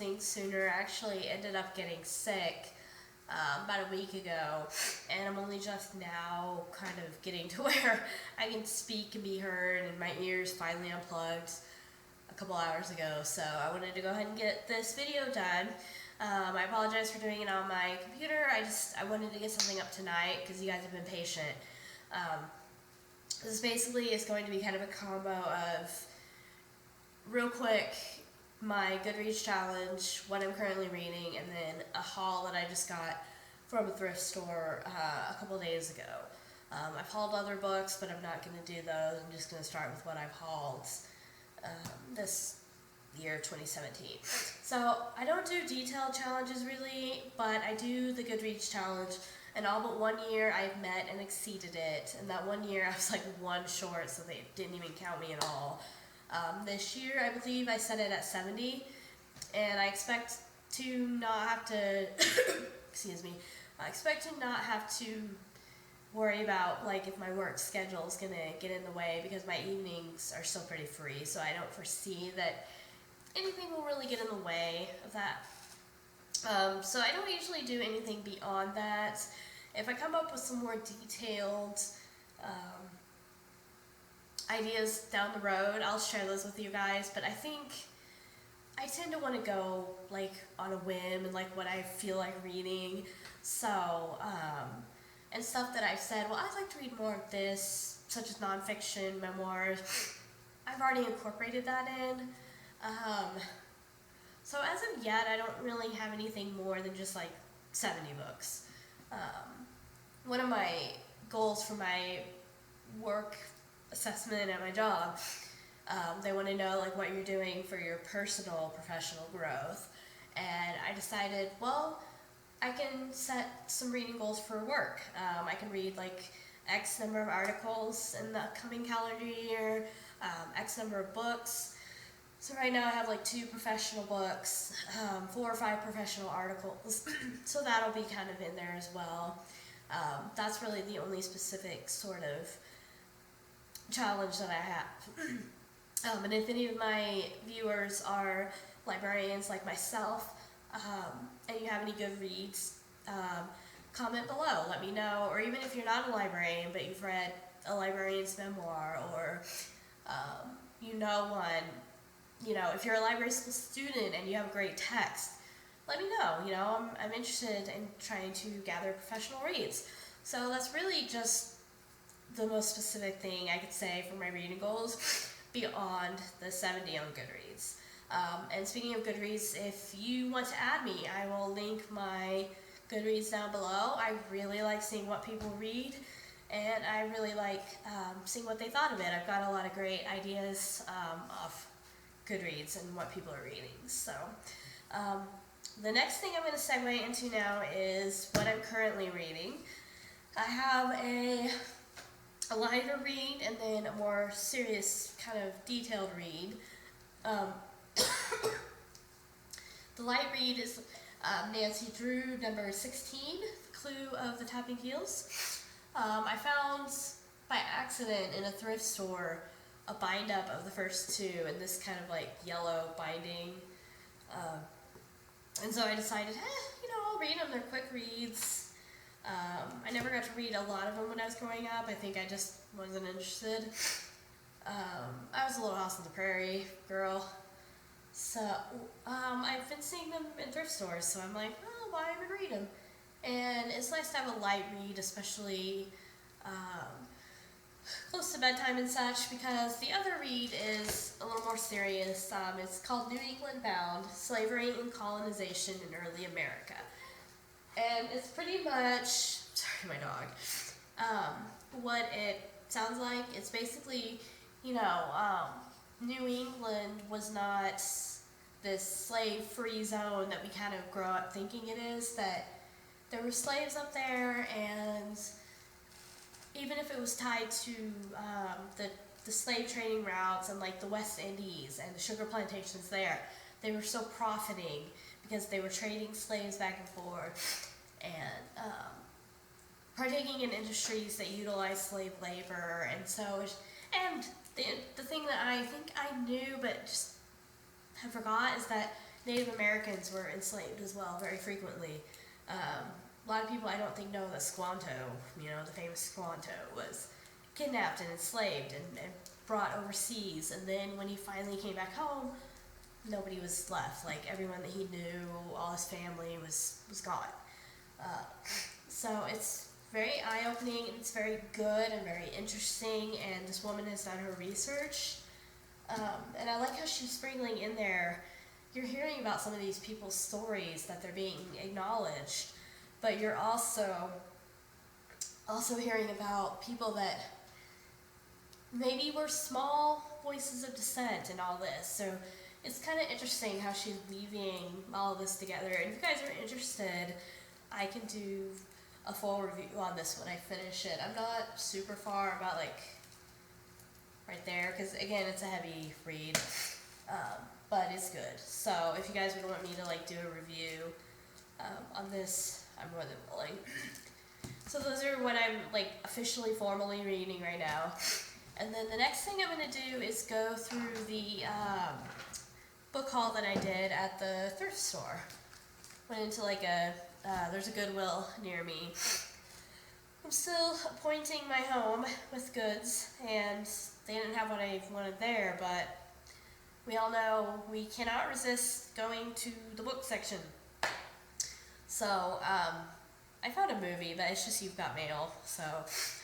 posting sooner. I actually ended up getting sick about a week ago, and I'm only just now kind of getting to where I can speak and be heard, and my ears finally unplugged a couple hours ago, so I wanted to go ahead and get this video done. I apologize for doing it on my computer. I wanted to get something up tonight because you guys have been patient. This basically is going to be kind of a combo of, real quick, my Goodreads challenge, what I'm currently reading, and then a haul that I just got from a thrift store a couple days ago. I've hauled other books, but I'm not going to do those. I'm just going to start with what I've hauled this year, 2017. So I don't do detailed challenges really, but I do the Goodreads challenge, and all but 1 year I've met and exceeded it, and that 1 year I was like one short, so they didn't even count me at all. This year I believe I set it at 70, and I expect to not have to excuse me, I expect to not have to worry about like if my work schedule is going to get in the way, because my evenings are still pretty free, so I don't foresee that anything will really get in the way of that. So I don't usually do anything beyond that. If I come up with some more detailed ideas down the road, I'll share those with you guys, but I think I tend to want to go like on a whim and like what I feel like reading. So and stuff that I've said, well, I'd like to read more of this, such as nonfiction, memoirs, I've already incorporated that in. So as of yet, I don't really have anything more than just like 70 books. One of my goals for my work assessment at my job, they want to know like what you're doing for your personal professional growth, and I decided, well, I can set some reading goals for work. I can read like X number of articles in the upcoming calendar year, X number of books. So right now I have like 2 professional books, 4 or 5 professional articles, so that'll be kind of in there as well. That's really the only specific sort of challenge that I have. And if any of my viewers are librarians like myself, and you have any good reads, comment below, let me know. Or even if you're not a librarian but you've read a librarian's memoir, or you know one, you know, if you're a library school student and you have a great text, let me know. You know, I'm interested in trying to gather professional reads. So that's really just the most specific thing I could say for my reading goals beyond the 70 on Goodreads. And speaking of Goodreads, if you want to add me, I will link my Goodreads down below. I really like seeing what people read, and I really like seeing what they thought of it. I've got a lot of great ideas off Goodreads and what people are reading. So the next thing I'm going to segue into now is what I'm currently reading. I have a lighter read and then a more serious kind of detailed read. The light read is Nancy Drew, number 16, The Clue of the Tapping Heels. I found by accident in a thrift store a bind up of the first 2 in this kind of like yellow binding. And so I decided, you know, I'll read them, they're quick reads. I never got to read a lot of them when I was growing up. I think I just wasn't interested. I was a little house on the prairie girl. So I've been seeing them in thrift stores, so I'm like, oh, why even read them? And it's nice to have a light read, especially close to bedtime and such, because the other read is a little more serious. It's called New England Bound, Slavery and Colonization in Early America. And it's pretty much, sorry my dog, what it sounds like. It's basically, you know, New England was not this slave-free zone that we kind of grow up thinking it is, that there were slaves up there, and even if it was tied to the slave trading routes and like the West Indies and the sugar plantations there, they were so profiting because they were trading slaves back and forth and partaking in industries that utilized slave labor. And so, and the thing that I think I knew but just have forgot is that Native Americans were enslaved as well, very frequently. A lot of people I don't think know that Squanto, the famous Squanto, was kidnapped and enslaved and brought overseas. And then when he finally came back home, nobody was left. Like, everyone that he knew, all his family was gone. So it's very eye-opening, and it's very good and very interesting, and this woman has done her research. And I like how she's sprinkling in there, you're hearing about some of these people's stories that they're being acknowledged, but you're also hearing about people that maybe were small voices of dissent in all this. So it's kind of interesting how she's weaving all of this together. And if you guys are interested, I can do a full review on this when I finish it. I'm not super far, about like right there, because again, it's a heavy read, but it's good. So if you guys would want me to like do a review on this, I'm more than willing. So those are what I'm like officially, formally reading right now. And then the next thing I'm going to do is go through the book haul that I did at the thrift store. Went into like there's a Goodwill near me. I'm still appointing my home with goods, and they didn't have what I wanted there, but we all know we cannot resist going to the book section. So, I found a movie, but it's just You've Got Mail, so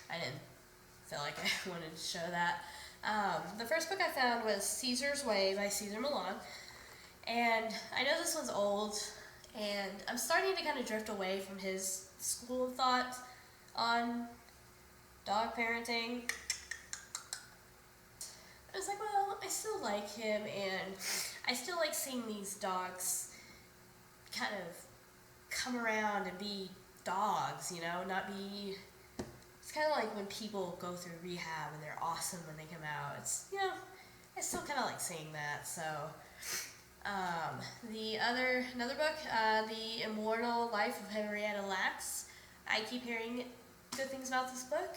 I didn't feel like I wanted to show that. The first book I found was Caesar's Way by Cesar Millan, and I know this one's old, and I'm starting to kind of drift away from his school of thought on dog parenting. I was like, well, I still like him, and I still like seeing these dogs kind of come around and be dogs, not be... It's kind of like when people go through rehab and they're awesome when they come out. It's, I still kind of like seeing that, so... Another book, The Immortal Life of Henrietta Lacks. I keep hearing good things about this book,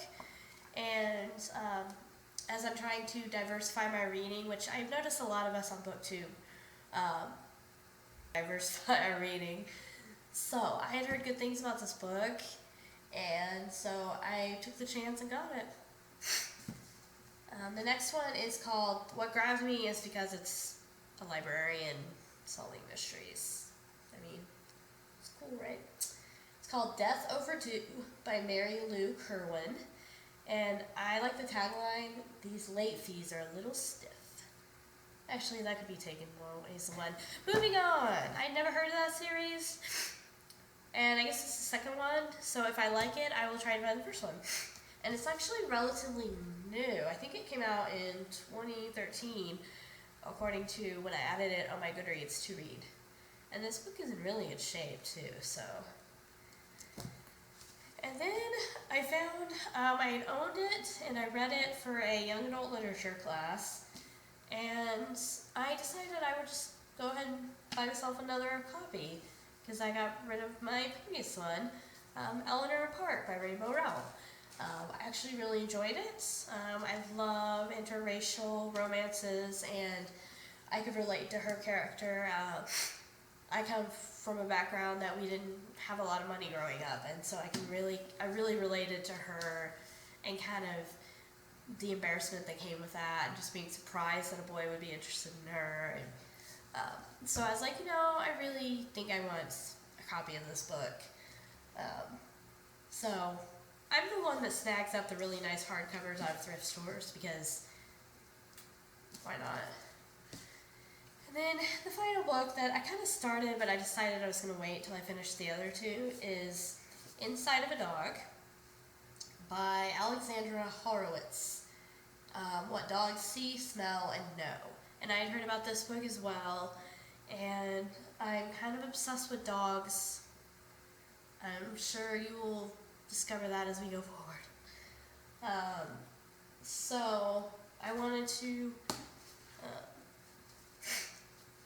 and as I'm trying to diversify my reading, which I've noticed a lot of us on BookTube diversify our reading. So I had heard good things about this book, and so I took the chance and got it. The next one is called What Grabs Me Is Because It's a Librarian Solving Mysteries. I mean, it's cool, right? It's called Death Overdue by Mary Lou Kerwin. And I like the tagline, "These late fees are a little stiff." Actually, that could be taken more ways than one. Moving on. I'd never heard of that series. And I guess it's the second one. So if I like it, I will try to find the first one. And it's actually relatively new. I think it came out in 2013, according to when I added it on my Goodreads to read. And this book is in really good shape, too, so... And then I found, I had owned it, and I read it for a young adult literature class, and I decided I would just go ahead and buy myself another copy, because I got rid of my previous one, Eleanor by Rainbow Rowell. I actually really enjoyed it. I love interracial romances, and I could relate to her character. I come from a background that we didn't have a lot of money growing up, and so I really related to her, and kind of the embarrassment that came with that, and just being surprised that a boy would be interested in her. And so I was like, I really think I want a copy of this book. So I'm the one that snags up the really nice hardcovers out of thrift stores, because why not? And then the final book that I kind of started, but I decided I was going to wait till I finished the other two, is Inside of a Dog by Alexandra Horowitz. What dogs see, smell, and know. And I had heard about this book as well, and I'm kind of obsessed with dogs. I'm sure you will discover that as we go forward. So I wanted to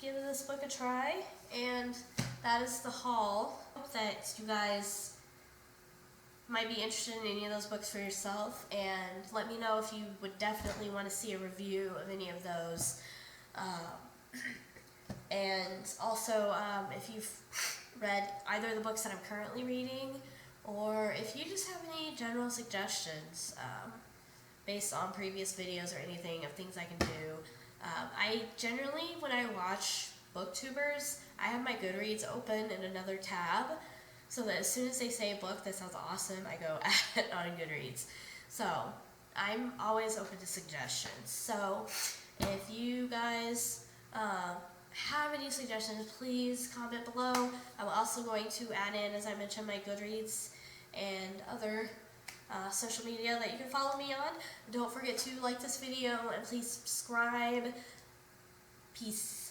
give this book a try, and that is the haul. Hope that you guys might be interested in any of those books for yourself, and let me know if you would definitely want to see a review of any of those. And also, if you've read either of the books that I'm currently reading, or if you just have any general suggestions based on previous videos or anything of things I can do. I generally, when I watch booktubers, I have my Goodreads open in another tab, so that as soon as they say a book that sounds awesome, I go add it on Goodreads. So I'm always open to suggestions. So if you guys have any suggestions, please comment below. I'm also going to add in, as I mentioned, my Goodreads and other social media that you can follow me on. Don't forget to like this video and please subscribe. Peace.